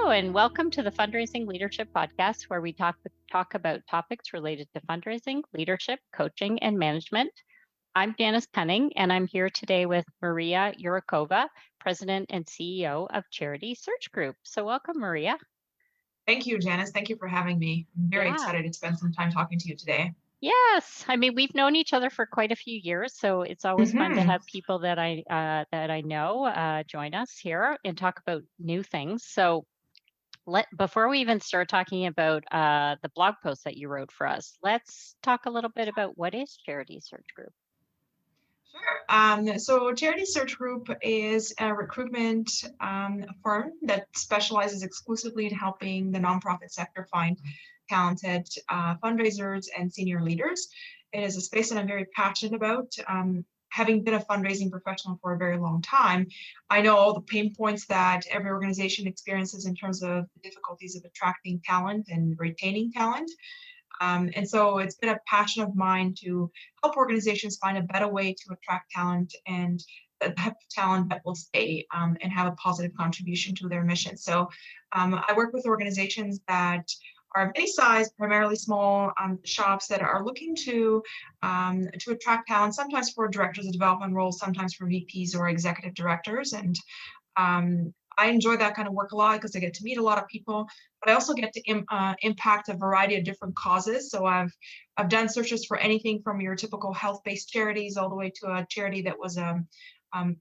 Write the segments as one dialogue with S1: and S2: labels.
S1: Hello, and welcome to the Fundraising Leadership Podcast, where we talk about topics related to fundraising, leadership, coaching, and management. I'm Janice Cunning, and I'm here today with Mariya Yurukova, President and CEO of Charity Search Group. So welcome, Mariya.
S2: Thank you, Janice. Thank you for having me. I'm very
S1: Yeah.
S2: excited to spend some time talking to you today.
S1: Yes, I mean we've known each other for quite a few years, so it's always fun to have people that I know join us here and talk about new things. So before we even start talking about the blog post that you wrote for us, let's talk a little bit about what is Charity Search Group.
S2: Sure. So Charity Search Group is a recruitment firm that specializes exclusively in helping the nonprofit sector find talented fundraisers and senior leaders. It is a space that I'm very passionate about. Having been a fundraising professional for a very long time, I know all the pain points that every organization experiences in terms of the difficulties of attracting talent and retaining talent. And so it's been a passion of mine to help organizations find a better way to attract talent and the type of talent that will stay and have a positive contribution to their mission. So I work with organizations that are of any size, primarily small shops that are looking to attract talent, sometimes for directors of development roles, sometimes for VPs or executive directors. And I enjoy that kind of work a lot because I get to meet a lot of people, but I also get to impact a variety of different causes. So I've done searches for anything from your typical health-based charities all the way to a charity that was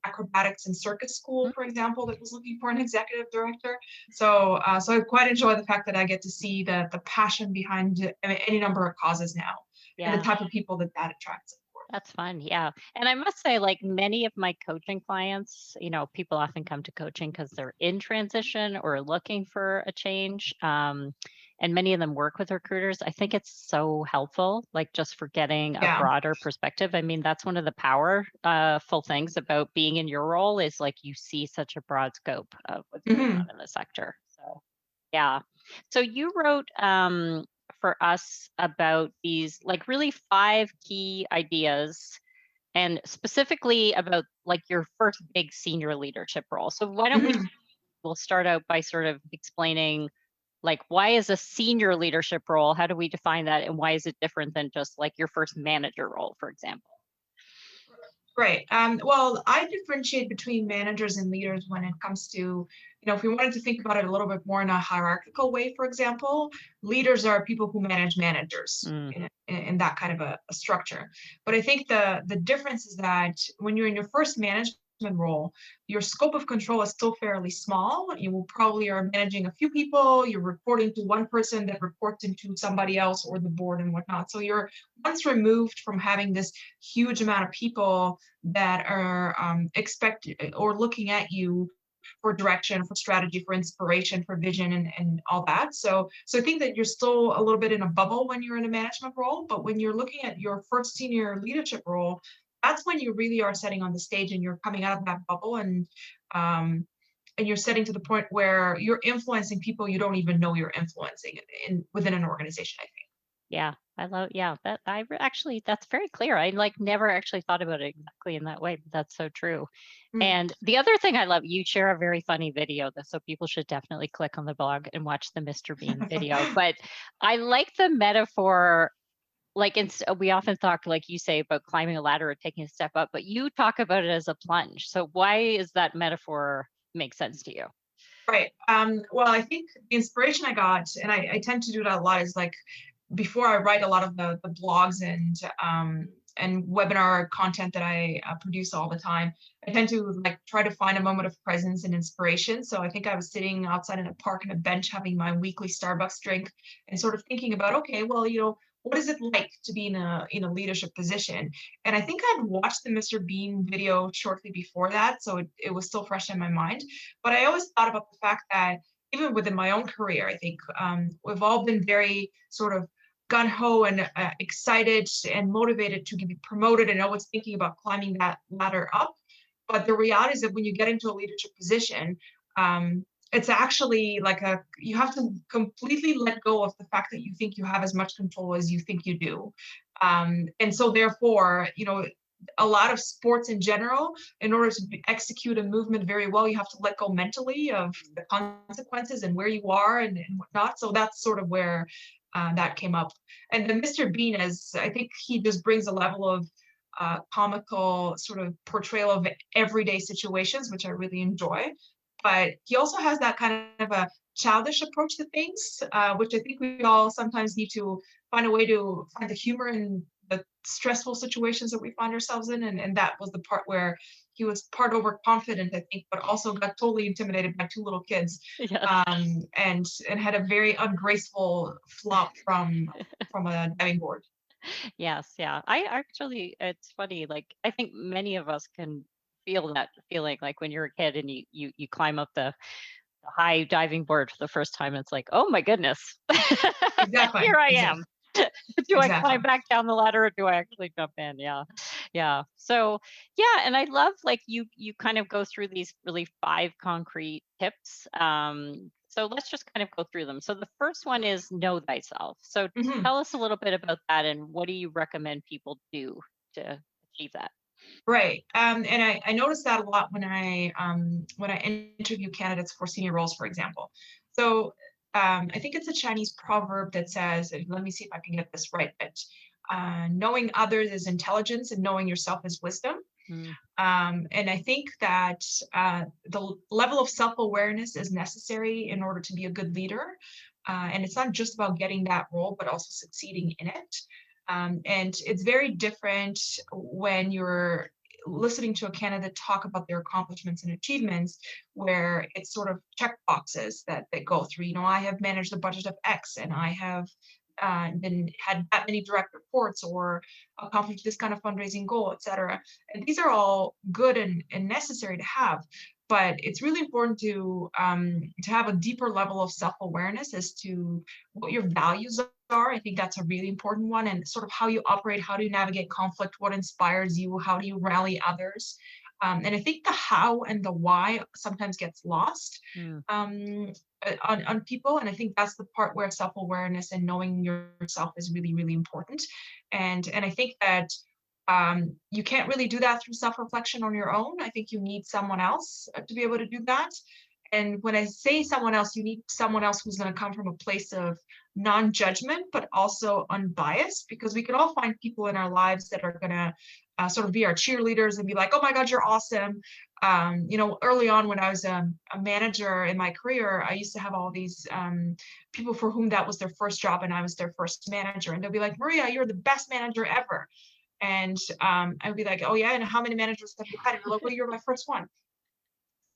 S2: acrobatics and circus school, for example, that was looking for an executive director. So I quite enjoy the fact that I get to see the passion behind any number of causes now, and the type of people that attracts.
S1: That's fun. Yeah. And I must say, like many of my coaching clients, people often come to coaching because they're in transition or looking for a change. And many of them work with recruiters. I think it's so helpful, like just for getting a broader perspective. I mean, that's one of the powerful things about being in your role is like you see such a broad scope of what's going on in the sector. So, yeah. So you wrote for us about these like really 5 key ideas and specifically about like your first big senior leadership role. So why don't we'll start out by sort of explaining like why is a senior leadership role? How do we define that? And why is it different than just like your first manager role, for example?
S2: Right. Well, I differentiate between managers and leaders when it comes to, if we wanted to think about it a little bit more in a hierarchical way, for example, leaders are people who manage managers in that kind of a structure. But I think the difference is that when you're in your first management role, your scope of control is still fairly small. You probably are managing a few people, you're reporting to one person that reports into somebody else or the board and whatnot. So you're once removed from having this huge amount of people that are expected or looking at you for direction, for strategy, for inspiration, for vision, and all that. So I think that you're still a little bit in a bubble when you're in a management role, but when you're looking at your first senior leadership role, that's when you really are setting on the stage and you're coming out of that bubble and you're setting to the point where you're influencing people you don't even know you're influencing within an organization, I think.
S1: Yeah, that's very clear. I like never actually thought about it exactly in that way, but that's so true. And the other thing I love, you share a very funny video so people should definitely click on the blog and watch the Mr. Bean video. But I like the metaphor. Like we often talk, like you say, about climbing a ladder or taking a step up, but you talk about it as a plunge. So why is that metaphor make sense to you?
S2: Right. Well, I think the inspiration I got, and I tend to do that a lot, is like before I write a lot of the blogs and webinar content that I produce all the time, I tend to like try to find a moment of presence and inspiration. So I think I was sitting outside in a park on a bench having my weekly Starbucks drink and sort of thinking about, okay, well, what is it like to be in a leadership position? And I think I'd watched the Mr. Bean video shortly before that, so it was still fresh in my mind. But I always thought about the fact that even within my own career, I think we've all been very sort of gun-ho and excited and motivated to be promoted and always thinking about climbing that ladder up. But the reality is that when you get into a leadership position, it's actually like you have to completely let go of the fact that you think you have as much control as you think you do. And so therefore, a lot of sports in general, in order to execute a movement very well, you have to let go mentally of the consequences and where you are and whatnot. So that's sort of where that came up. And then Mr. Bean, is, I think he just brings a level of comical sort of portrayal of everyday situations, which I really enjoy. But he also has that kind of a childish approach to things, which I think we all sometimes need to find a way to find the humor in the stressful situations that we find ourselves in. And that was the part where he was part overconfident, I think, but also got totally intimidated by two little kids,
S1: Yes.
S2: and had a very ungraceful flop from a diving board.
S1: Yes, yeah. I actually, it's funny, like I think many of us can feel that feeling like when you're a kid and you climb up the high diving board for the first time, it's like, oh my goodness,
S2: Exactly.
S1: here I
S2: Exactly.
S1: am. Do I
S2: Exactly.
S1: climb back down the ladder or do I actually jump in? Yeah. Yeah. So yeah, and I love like you kind of go through these really five concrete tips. So let's just kind of go through them. So the first one is know thyself. So
S2: Mhm.
S1: tell us a little bit about that and what do you recommend people do to achieve that?
S2: Right. And I noticed that a lot when I interview candidates for senior roles, for example. So I think it's a Chinese proverb that says, and let me see if I can get this right, but knowing others is intelligence and knowing yourself is wisdom.
S1: Mm,
S2: And I think that the level of self-awareness is necessary in order to be a good leader. And it's not just about getting that role, but also succeeding in it. And it's very different when you're listening to a candidate talk about their accomplishments and achievements, where it's sort of check boxes that they go through. You know, I have managed a budget of X, and I have been had that many direct reports, or accomplished this kind of fundraising goal, etc. And these are all good and necessary to have. But it's really important to have a deeper level of self-awareness as to what your values are. I think that's a really important one, and sort of how you operate, how do you navigate conflict, what inspires you, how do you rally others. And I think the how and the why sometimes gets lost
S1: mm,
S2: um, on people. And I think that's the part where self-awareness and knowing yourself is really, really important. And I think that you can't really do that through self-reflection on your own. I think you need someone else to be able to do that. And when I say someone else, you need someone else who's going to come from a place of non-judgment, but also unbiased, because we can all find people in our lives that are going to sort of be our cheerleaders and be like, oh my God, you're awesome. You know, early on when I was a manager in my career, I used to have all these people for whom that was their first job and I was their first manager. And they'll be like, Mariya, you're the best manager ever. And I would be like, oh yeah, and how many managers have you had? And they're like, well, you're my first one.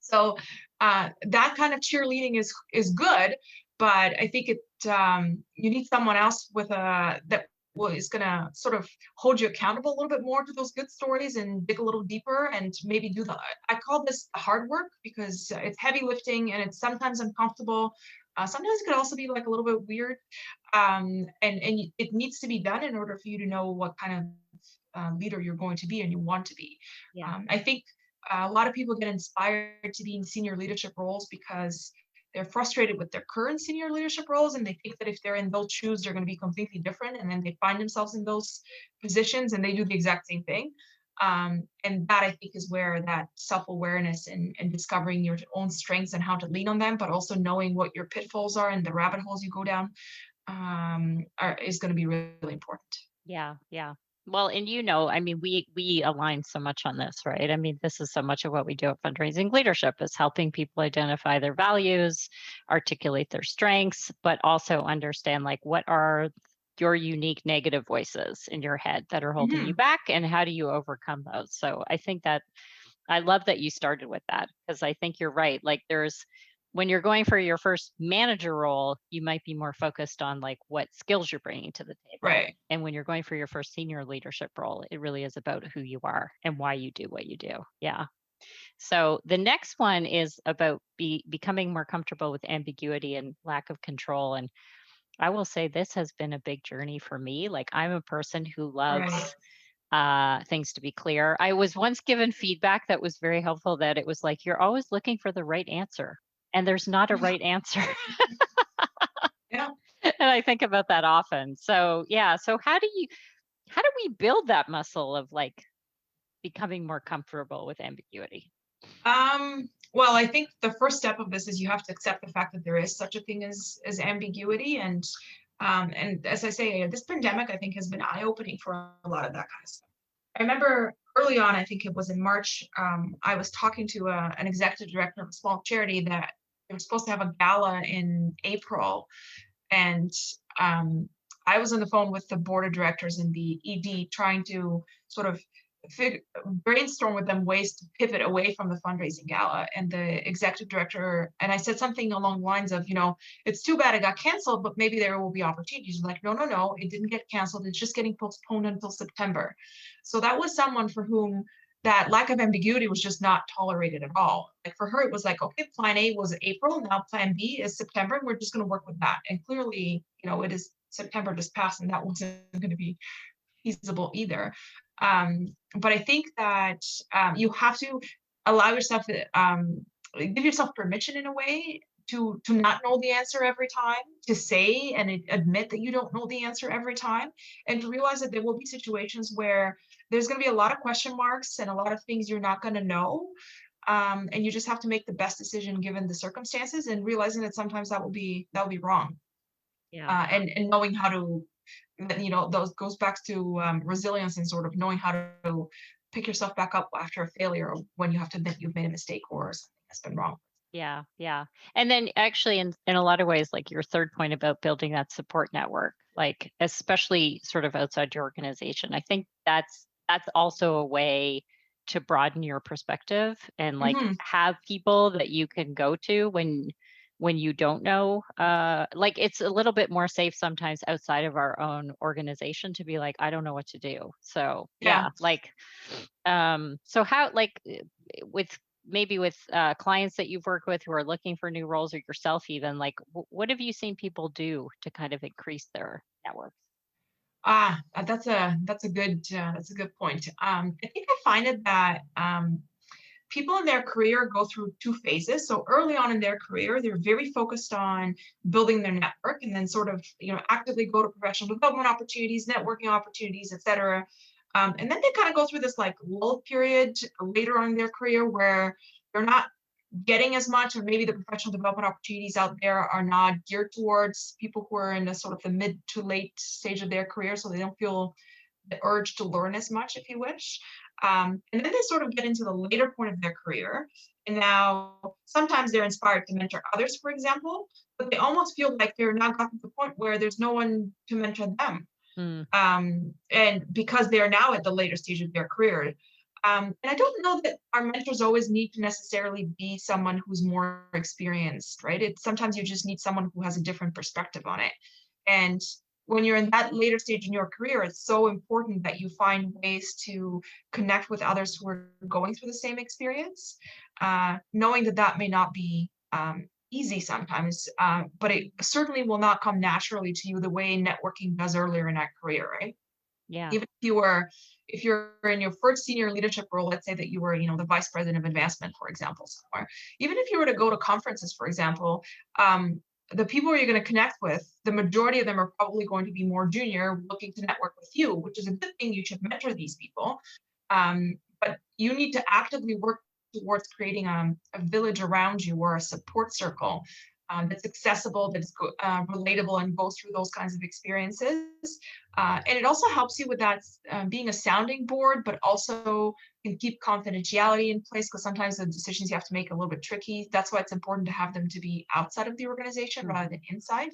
S2: So that kind of cheerleading is good, but I think you need someone else with a that is going to sort of hold you accountable a little bit more to those good stories and dig a little deeper and maybe do the I call this hard work because it's heavy lifting and it's sometimes uncomfortable. Sometimes it could also be like a little bit weird, and it needs to be done in order for you to know what kind of leader you're going to be and you want to be.
S1: yeah.
S2: I think a lot of people get inspired to be in senior leadership roles because they're frustrated with their current senior leadership roles and they think that if they're in those shoes, they're going to be completely different. And then they find themselves in those positions and they do the exact same thing. And that I think is where that self-awareness and discovering your own strengths and how to lean on them, but also knowing what your pitfalls are and the rabbit holes you go down is going to be really, really important.
S1: Yeah, yeah. Well, and I mean, we align so much on this, right? I mean, this is so much of what we do at fundraising leadership is helping people identify their values, articulate their strengths, but also understand like what are your unique negative voices in your head that are holding you
S2: Mhm.
S1: back and how do you overcome those? So I think that I love that you started with that because I think you're right. Like there's when you're going for your first manager role, you might be more focused on like what skills you're bringing to the table.
S2: Right.
S1: And when you're going for your first senior leadership role, it really is about who you are and why you do what you do. Yeah. So the next one is about becoming more comfortable with ambiguity and lack of control. And I will say this has been a big journey for me. Like I'm a person who
S2: Right.
S1: loves things to be clear. I was once given feedback that was very helpful that it was like, you're always looking for the right answer, and there's not a right answer.
S2: Yeah.
S1: And I think about that often. So, yeah. So, how do we build that muscle of like becoming more comfortable with ambiguity?
S2: Well, I think the first step of this is you have to accept the fact that there is such a thing as ambiguity, and as I say, this pandemic I think has been eye-opening for a lot of that kind of stuff. I remember early on, I think it was in March, I was talking to an executive director of a small charity that they were supposed to have a gala in April, and I was on the phone with the board of directors and the ED trying to sort of brainstorm with them ways to pivot away from the fundraising gala. And the executive director, and I said something along the lines of, it's too bad it got canceled, but maybe there will be opportunities. Like, no, no, no, it didn't get canceled. It's just getting postponed until September. So that was someone for whom that lack of ambiguity was just not tolerated at all. Like for her, it was like, okay, plan A was April, now plan B is September, and we're just going to work with that. And clearly, it is September just passed, and that wasn't going to be feasible either. But I think that you have to allow yourself, give yourself permission in a way to not know the answer every time, to say and admit that you don't know the answer every time, and to realize that there will be situations where there's going to be a lot of question marks and a lot of things you're not going to know. And you just have to make the best decision given the circumstances, and realizing that sometimes that will be wrong.
S1: Yeah.
S2: And knowing how to, those goes back to resilience and sort of knowing how to pick yourself back up after a failure, or when you have to admit you've made a mistake or something has been wrong.
S1: Yeah, yeah. And then actually in a lot of ways, like your third point about building that support network, like especially sort of outside your organization, I think that's also a way to broaden your perspective and like
S2: Hmm.
S1: have people that you can go to when you don't know. Like it's a little bit more safe sometimes outside of our own organization to be like, I don't know what to do. So
S2: Yeah.
S1: yeah, like so how like with maybe with clients that you've worked with who are looking for new roles or yourself even like what have you seen people do to kind of increase their networks?
S2: That's a good point. I think I find it that people in their career go through two phases. So early on in their career, they're very focused on building their network, and then sort of, actively go to professional development opportunities, networking opportunities, etc. And then they kind of go through this like lull period later on in their career where they're not getting as much, or maybe the professional development opportunities out there are not geared towards people who are in the sort of the mid to late stage of their career, so they don't feel the urge to learn as much, if you wish. And then they sort of get into the later point of their career. And now sometimes they're inspired to mentor others, for example, but they almost feel like they're now gotten to the point where there's no one to mentor them.
S1: Mm,
S2: And because they are now at the later stage of their career. And I don't know that our mentors always need to necessarily be someone who's more experienced, right? It's sometimes you just need someone who has a different perspective on it. And when you're in that later stage in your career, it's so important that you find ways to connect with others who are going through the same experience, knowing that that may not be easy sometimes, but it certainly will not come naturally to you the way networking does earlier in that career, right?
S1: yeah.
S2: Even if you're in your first senior leadership role, let's say that you were, the vice president of advancement, for example, somewhere. Even if you were to go to conferences, for example, the people you're going to connect with, the majority of them are probably going to be more junior, looking to network with you, which is a good thing. You should mentor these people, but you need to actively work towards creating a village around you, or a support circle that's accessible, that's relatable, and goes through those kinds of experiences. And it also helps you with that, being a sounding board, but also can keep confidentiality in place, because sometimes the decisions you have to make are a little bit tricky. That's why it's important to have them to be outside of the organization rather
S1: Mhm.
S2: than inside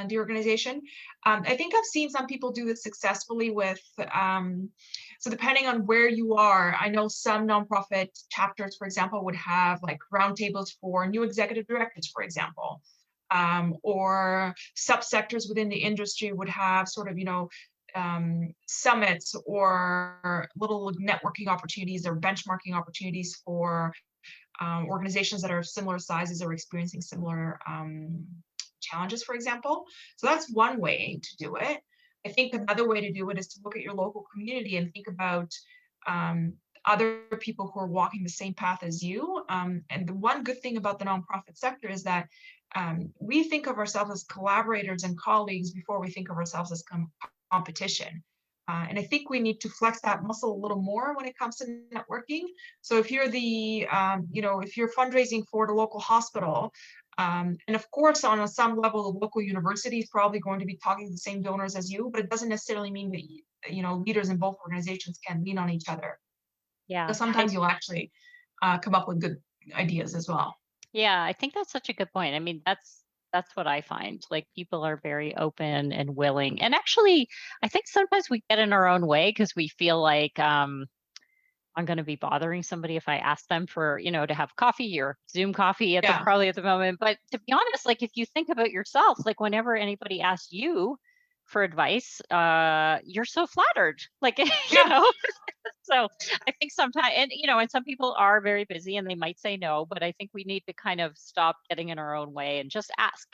S2: the organization. I think I've seen some people do this successfully with, so depending on where you are, I know some nonprofit chapters, for example, would have like roundtables for new executive directors, for example, or subsectors within the industry would have sort of, summits or little networking opportunities or benchmarking opportunities for organizations that are of similar sizes or experiencing similar challenges, for example. So that's one way to do it. I think another way to do it is to look at your local community and think about other people who are walking the same path as you. And the one good thing about the nonprofit sector is that we think of ourselves as collaborators and colleagues before we think of ourselves as competition. And I think we need to flex that muscle a little more when it comes to networking. So if you're if you're fundraising for the local hospital, and of course, on some level, the local university is probably going to be talking to the same donors as you, but it doesn't necessarily mean that, leaders in both organizations can lean on each other.
S1: Yeah.
S2: So sometimes you'll actually come up with good ideas as well.
S1: Yeah, I think that's such a good point. I mean, that's what I find. Like people are very open and willing. And actually, I think sometimes we get in our own way because we feel like I'm going to be bothering somebody if I ask them for, to have coffee or Zoom coffee
S2: Yeah.
S1: probably at the moment. But to be honest, like if you think about yourself, like whenever anybody asks you for advice, you're so flattered. Like,
S2: Yeah.
S1: so I think sometimes, and some people are very busy and they might say no, but I think we need to kind of stop getting in our own way and just ask,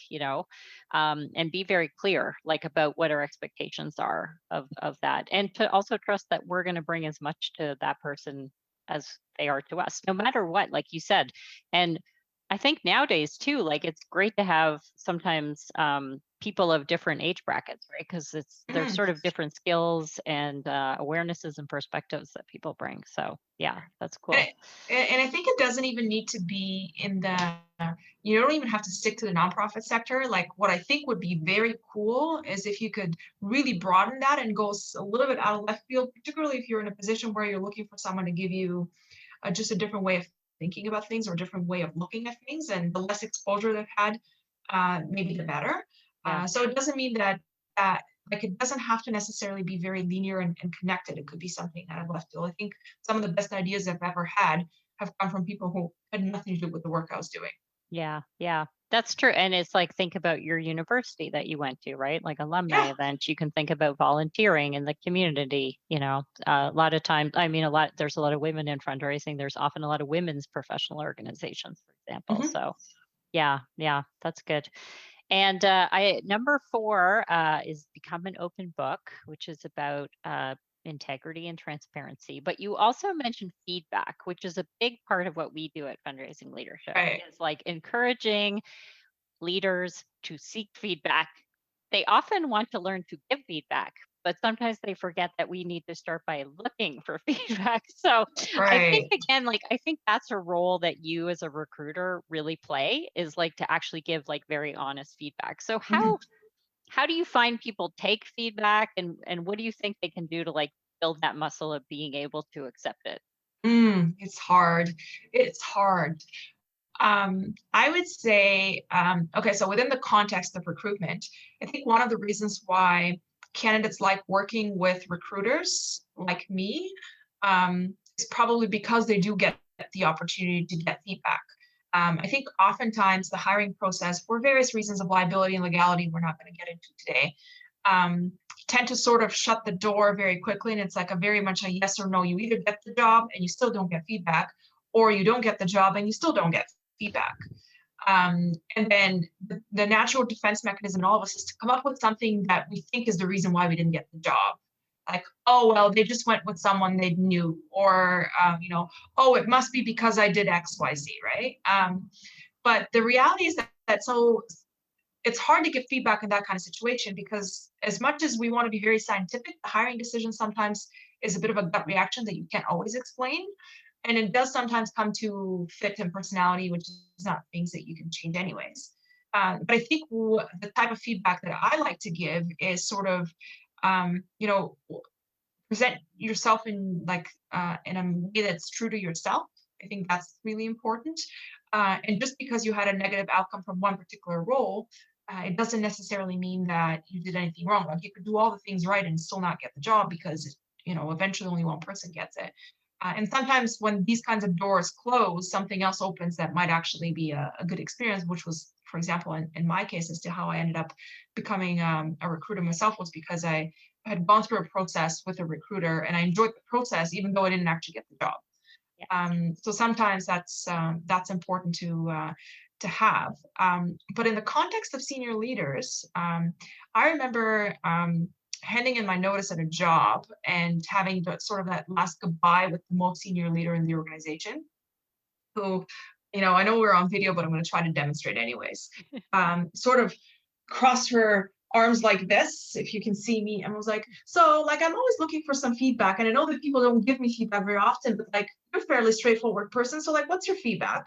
S1: and be very clear, like about what our expectations are of that, and to also trust that we're going to bring as much to that person as they are to us, no matter what, like you said. And I think nowadays too, like it's great to have sometimes people of different age brackets, right? Because there's
S2: Mhm.
S1: sort of different skills and awarenesses and perspectives that people bring. So yeah, that's
S2: And
S1: cool.
S2: and I think it doesn't even need to be you don't even have to stick to the nonprofit sector. Like what I think would be very cool is if you could really broaden that and go a little bit out of left field, particularly if you're in a position where you're looking for someone to give you just a different way of thinking about things or a different way of looking at things. And the less exposure they've had, maybe the better.
S1: Yeah.
S2: So it doesn't mean that like it doesn't have to necessarily be very linear and connected. It could be something out of left field. I think some of the best ideas I've ever had have come from people who had nothing to do with the work I was doing.
S1: Yeah. Yeah. That's true. And it's like, think about your university that you went to, right? Like alumni
S2: Yeah.
S1: events. You can think about volunteering in the community. A lot of times, I mean, there's a lot of women in fundraising. There's often a lot of women's professional organizations, for example.
S2: Hmm.
S1: So yeah, yeah, that's good. And I number 4 is become an open book, which is about integrity and transparency. But you also mentioned feedback, which is a big part of what we do at Fundraising Leadership.
S2: Right.
S1: Is like encouraging leaders to seek feedback. They often want to learn to give feedback, but sometimes they forget that we need to start by looking for feedback. So I think,
S2: Right.
S1: again, like I think that's a role that you as a recruiter really play, is like to actually give like very honest feedback. So
S2: Mhm.
S1: how do you find people take feedback, and what do you think they can do to like build that muscle of being able to accept it?
S2: It's hard. It's hard. I would say, okay, so within the context of recruitment, I think one of the reasons why candidates like working with recruiters like me is probably because they do get the opportunity to get feedback. I think oftentimes the hiring process, for various reasons of liability and legality, we're not going to get into today, um, tend to sort of shut the door very quickly. And it's like a very much a yes or no. You either get the job and you still don't get feedback, or you don't get the job and you still don't get feedback. And then the natural defense mechanism in all of us is to come up with something that we think is the reason why we didn't get the job. Like, oh, well, they just went with someone they knew, or, oh, it must be because I did X, Y, Z, right? But the reality is that so it's hard to give feedback in that kind of situation because as much as we want to be very scientific, the hiring decision sometimes is a bit of a gut reaction that you can't always explain. And it does sometimes come to fit and personality, which is not things that you can change anyways. But I think the type of feedback that I like to give is sort of, um, you know, present yourself in a way that's true to yourself. I think that's really important. And just because you had a negative outcome from one particular role, it doesn't necessarily mean that you did anything wrong. Like you could do all the things right and still not get the job because eventually only one person gets it. And sometimes when these kinds of doors close, something else opens that might actually be a good experience, which was, for example, in my case, as to how I ended up becoming a recruiter myself, was because I had gone through a process with a recruiter and I enjoyed the process, even though I didn't actually get the job.
S1: Yeah.
S2: So sometimes that's important to have. But in the context of senior leaders, I remember handing in my notice at a job and having sort of that last goodbye with the most senior leader in the organization, who, I know we're on video, but I'm going to try to demonstrate anyways. Sort of crossed her arms like this, if you can see me, and was like, so like I'm always looking for some feedback, and I know that people don't give me feedback very often, but like you're a fairly straightforward person, so like what's your feedback?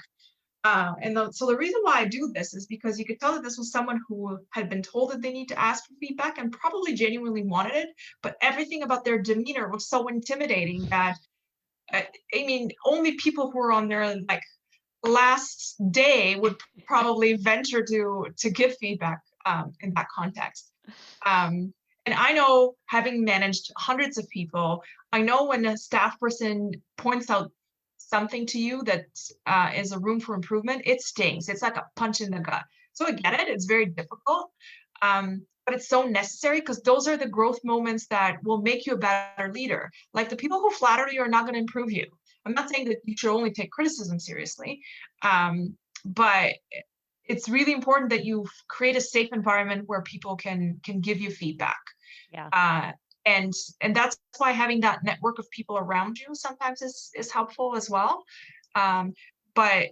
S2: So the reason why I do this is because you could tell that this was someone who had been told that they need to ask for feedback and probably genuinely wanted it, but everything about their demeanor was so intimidating that I mean, only people who are on their like last day would probably venture to give feedback in that context. And I know, having managed hundreds of people, I know when a staff person points out something to you that is a room for improvement, it stings. It's like a punch in the gut. So I get it. It's very difficult. But it's so necessary because those are the growth moments that will make you a better leader. Like the people who flatter you are not going to improve you. I'm not saying that you should only take criticism seriously, but it's really important that you create a safe environment where people can give you feedback.
S1: Yeah.
S2: Uh, and that's why having that network of people around you sometimes is helpful as well. But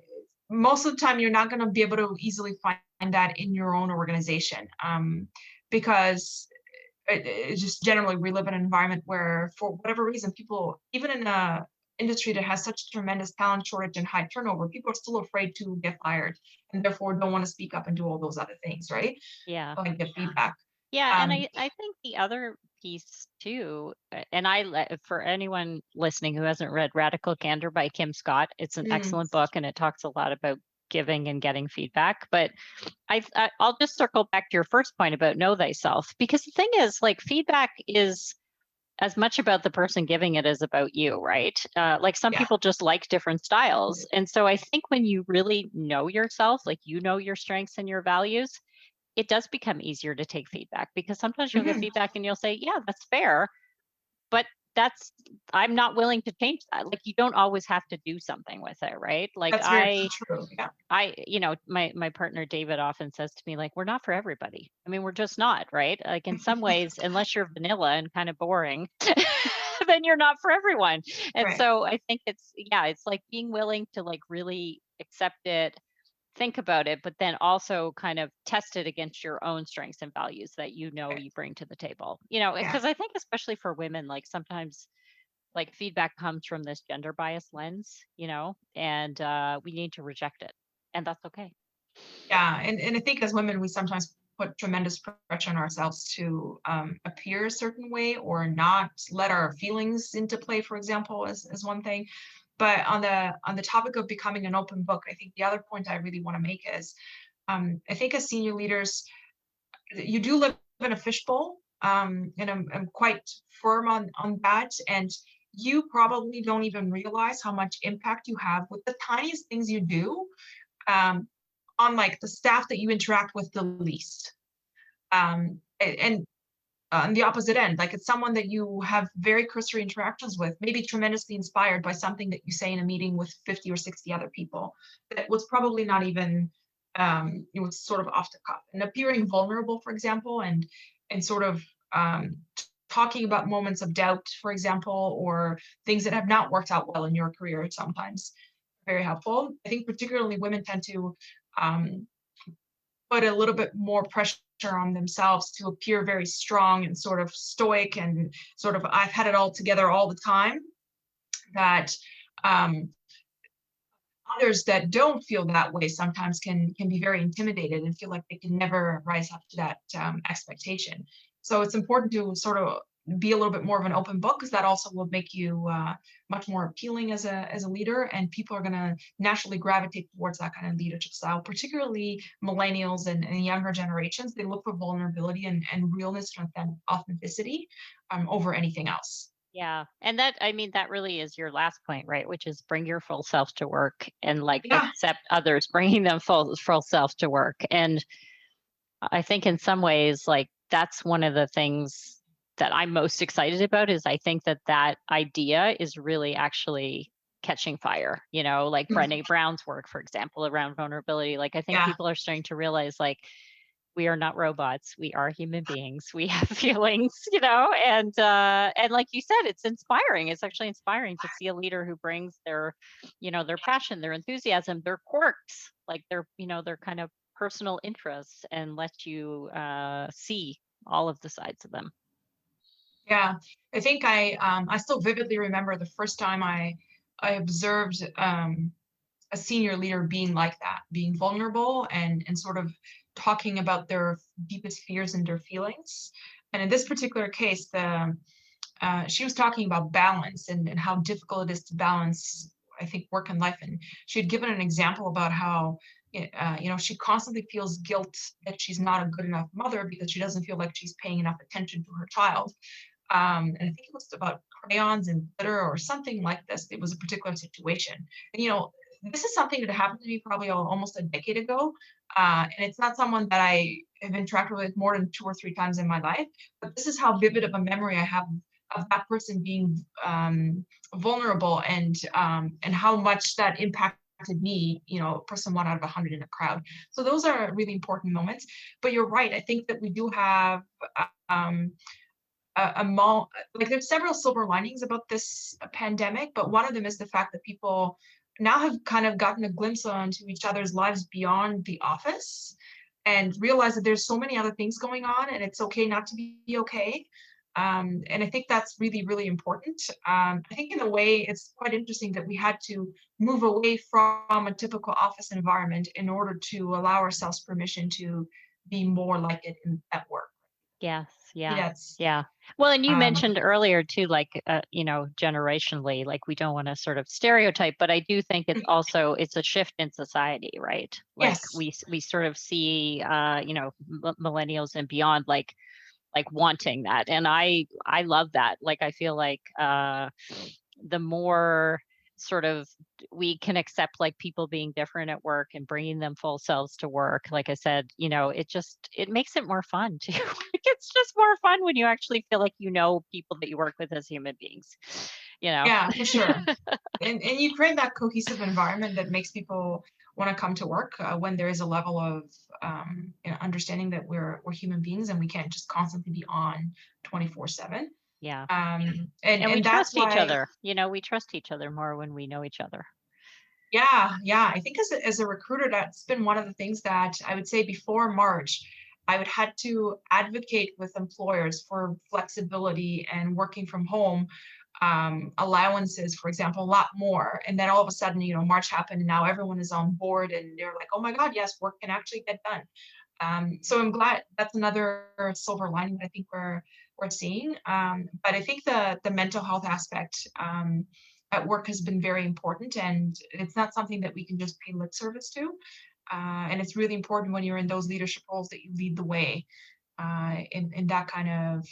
S2: most of the time, you're not going to be able to easily find that in your own organization, because just generally we live in an environment where, for whatever reason, people, even in a industry that has such tremendous talent shortage and high turnover, people are still afraid to get fired and therefore don't want to speak up and do all those other things, right?
S1: Yeah.
S2: Like get feedback.
S1: Yeah, and
S2: Um,
S1: I think the other piece too, and for anyone listening who hasn't read Radical Candor by Kim Scott, it's an
S2: mm,
S1: excellent book and it talks a lot about giving and getting feedback. But I'll just circle back to your first point about know thyself, because the thing is, like, feedback is as much about the person giving it as about you, right? Like some
S2: yeah,
S1: people just like different styles. And so I think when you really know yourself, like you know your strengths and your values, it does become easier to take feedback, because sometimes you'll get
S2: mhm,
S1: feedback and you'll say, yeah, that's fair, but that's, I'm not willing to change that. Like you don't always have to do something with it, right? Like
S2: that's very true. Yeah,
S1: my partner David often says to me, like, we're not for everybody. I mean, we're just not, right? Like in some ways, unless you're vanilla and kind of boring, then you're not for everyone. And
S2: right.
S1: so I think it's like being willing to like really accept it, think about it, but then also kind of test it against your own strengths and values that
S2: Right.
S1: you bring to the table.
S2: Yeah.
S1: Because I think especially for women, like sometimes like feedback comes from this gender bias lens, and we need to reject it. And that's okay.
S2: Yeah, and I think as women, we sometimes put tremendous pressure on ourselves to appear a certain way or not let our feelings into play, for example, as one thing. But on the topic of becoming an open book, I think the other point I really want to make is I think as senior leaders, you do live in a fishbowl, and I'm quite firm on that. And you probably don't even realize how much impact you have with the tiniest things you do, um, on like the staff that you interact with the least. And on the opposite end, like it's someone that you have very cursory interactions with, maybe tremendously inspired by something that you say in a meeting with 50 or 60 other people that was probably not even, it was sort of off the cuff, and appearing vulnerable, for example, and sort of talking about moments of doubt, for example, or things that have not worked out well in your career sometimes very helpful. I think particularly women tend to um, put a little bit more pressure on themselves to appear very strong and sort of stoic and sort of I've had it all together all the time. That um, others that don't feel that way sometimes can be very intimidated and feel like they can never rise up to that expectation. So it's important to sort of be a little bit more of an open book, because that also will make you much more appealing as a leader, and people are going to naturally gravitate towards that kind of leadership style. Particularly millennials and younger generations, they look for vulnerability and realness and authenticity over anything else.
S1: Yeah. And that, I mean, that really is your last point, right? Which is bring your full self to work and like
S2: Yeah.
S1: accept others bringing them full self to work. And I think in some ways, like that's one of the things that I'm most excited about, is I think that that idea is really actually catching fire, like Brené Brown's work, for example, around vulnerability. Like I think
S2: Yeah.
S1: people are starting to realize, like, we are not robots. We are human beings. We have feelings, and like you said, it's inspiring. It's actually inspiring to see a leader who brings their passion, their enthusiasm, their quirks, like their kind of personal interests and let you see all of the sides of them.
S2: Yeah, I think I still vividly remember the first time I observed a senior leader being like that, being vulnerable and sort of talking about their deepest fears and their feelings. And in this particular case, she was talking about balance and how difficult it is to balance, I think, work and life. And she had given an example about how, she constantly feels guilt that she's not a good enough mother because she doesn't feel like she's paying enough attention to her child. And I think it was about crayons and glitter or something like this. It was a particular situation. And, this is something that happened to me probably almost a decade ago. And it's not someone that I have interacted with more than 2 or 3 times in my life. But this is how vivid of a memory I have of that person being vulnerable and how much that impacted me, person 1 out of 100 in a crowd. So those are really important moments. But you're right. I think that we do have um, like there's several silver linings about this pandemic, but one of them is the fact that people now have kind of gotten a glimpse onto each other's lives beyond the office and realize that there's so many other things going on and it's okay not to be okay. And I think that's really, really important. I think in a way, it's quite interesting that we had to move away from a typical office environment in order to allow ourselves permission to be more like it at work.
S1: Yes, yeah,
S2: That's
S1: yeah. Well, and you
S2: um,
S1: mentioned earlier too, like, generationally, like we don't want to sort of stereotype, but I do think it's a shift in society, right? Like
S2: yes.
S1: we sort of see, millennials and beyond, like wanting that, and I love that. Like I feel like the more sort of we can accept like people being different at work and bringing them full selves to work, like I said, it makes it more fun too. Like it's just more fun when you actually feel like people that you work with as human beings, you know.
S2: Yeah, for sure. And you create that cohesive environment that makes people want to come to work when there is a level of understanding that we're human beings and we can't just constantly be on 24/7.
S1: Yeah,
S2: And
S1: and we
S2: and that's
S1: trust each
S2: why,
S1: other, we trust each other more when we know each other.
S2: yeah, I think as a recruiter, that's been one of the things that I would say before March, I would had to advocate with employers for flexibility and working from home allowances, for example, a lot more. And then all of a sudden, March happened and now everyone is on board and they're like, oh my God, yes, work can actually get done. So I'm glad that's another silver lining that I think we're seeing. But I think the mental health aspect at work has been very important, and it's not something that we can just pay lip service to. And it's really important when you're in those leadership roles that you lead the way in that kind of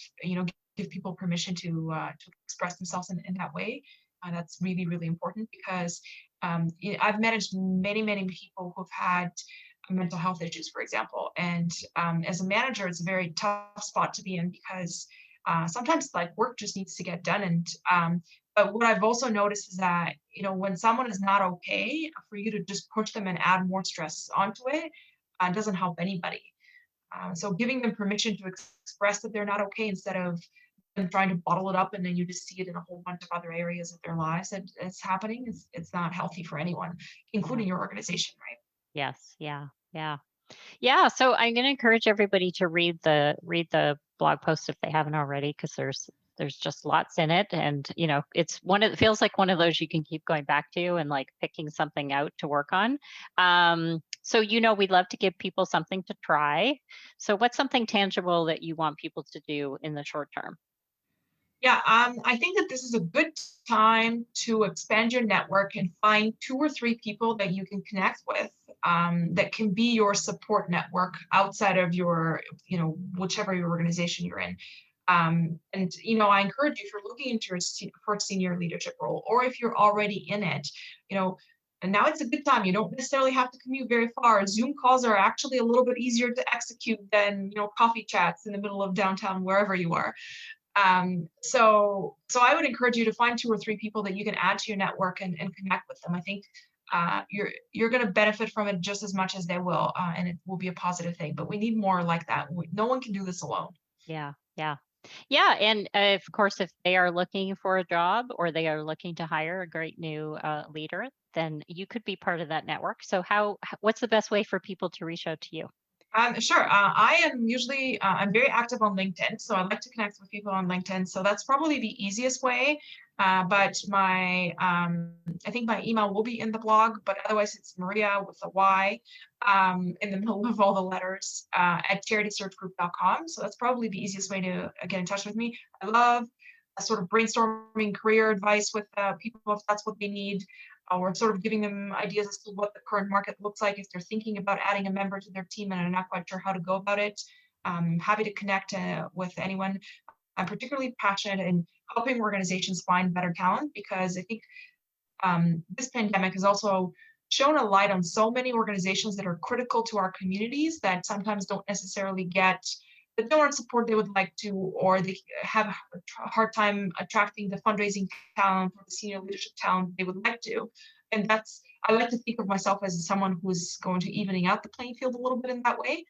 S2: give people permission to express themselves in that way. That's really, really important because I've managed many, many people who've had mental health issues, for example. And as a manager, it's a very tough spot to be in because sometimes like work just needs to get done. And but what I've also noticed is that when someone is not okay, for you to just push them and add more stress onto it doesn't help anybody. So giving them permission to express that they're not okay instead of them trying to bottle it up and then you just see it in a whole bunch of other areas of their lives that it's happening. It's not healthy for anyone,
S1: Yeah.
S2: including your organization, right?
S1: Yes. Yeah. Yeah. Yeah, so I'm going to encourage everybody to read the blog post if they haven't already, because there's just lots in it, and it feels like one of those you can keep going back to and like picking something out to work on. So we'd love to give people something to try. So what's something tangible that you want people to do in the short term?
S2: Yeah, I think that this is a good time to expand your network and find 2 or 3 people that you can connect with that can be your support network outside of your, whichever your organization you're in. And I encourage you if you're looking into your for a senior leadership role, or if you're already in it, you know, and now it's a good time. You don't necessarily have to commute very far. Zoom calls are actually a little bit easier to execute than coffee chats in the middle of downtown wherever you are. So I would encourage you to find 2 or 3 people that you can add to your network and connect with them. I think you're going to benefit from it just as much as they will, and it will be a positive thing. But we need more like that. No one can do this alone.
S1: Yeah, yeah. Yeah, and of course, if they are looking for a job or they are looking to hire a great new leader, then you could be part of that network. So, what's the best way for people to reach out to you?
S2: Sure. I am usually I'm very active on LinkedIn, so I like to connect with people on LinkedIn. So that's probably the easiest way. But my I think my email will be in the blog, but otherwise it's Mariya with a Y in the middle of all the letters at charitysearchgroup.com. So that's probably the easiest way to get in touch with me. I love sort of brainstorming career advice with people if that's what they need, or sort of giving them ideas as to what the current market looks like if they're thinking about adding a member to their team and are not quite sure how to go about it. Happy to connect with anyone. I'm particularly passionate in helping organizations find better talent because I think this pandemic has also shown a light on so many organizations that are critical to our communities that sometimes don't necessarily get the donor support they would like to, or they have a hard time attracting the fundraising talent or the senior leadership talent they would like to. And that's, I like to think of myself as someone who's going to evening out the playing field a little bit in that way,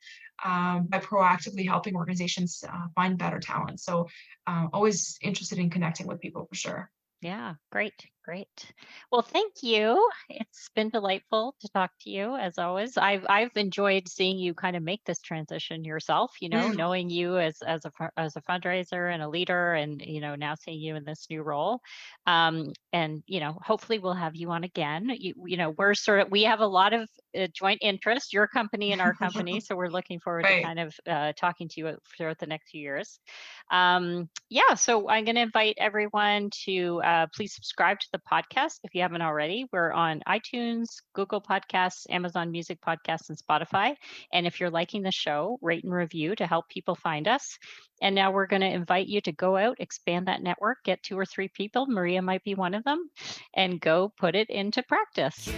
S2: by proactively helping organizations find better talent. So always interested in connecting with people for sure.
S1: Yeah, great, great. Well, thank you. It's been delightful to talk to you as always. I've enjoyed seeing you kind of make this transition yourself,
S2: Mm.
S1: knowing you as a fundraiser and a leader and now seeing you in this new role. And hopefully we'll have you on again. We have a lot of joint interest, your company and our company, so we're looking forward to
S2: Right.
S1: kind of talking to you throughout the next few years. Yeah, so I'm going to invite everyone to please subscribe to the podcast if you haven't already. We're on iTunes, Google Podcasts, Amazon Music Podcasts, and Spotify. And if you're liking the show, rate and review to help people find us. And now we're going to invite you to go out, expand that network, get 2 or 3 people. Mariya might be one of them, and go put it into practice.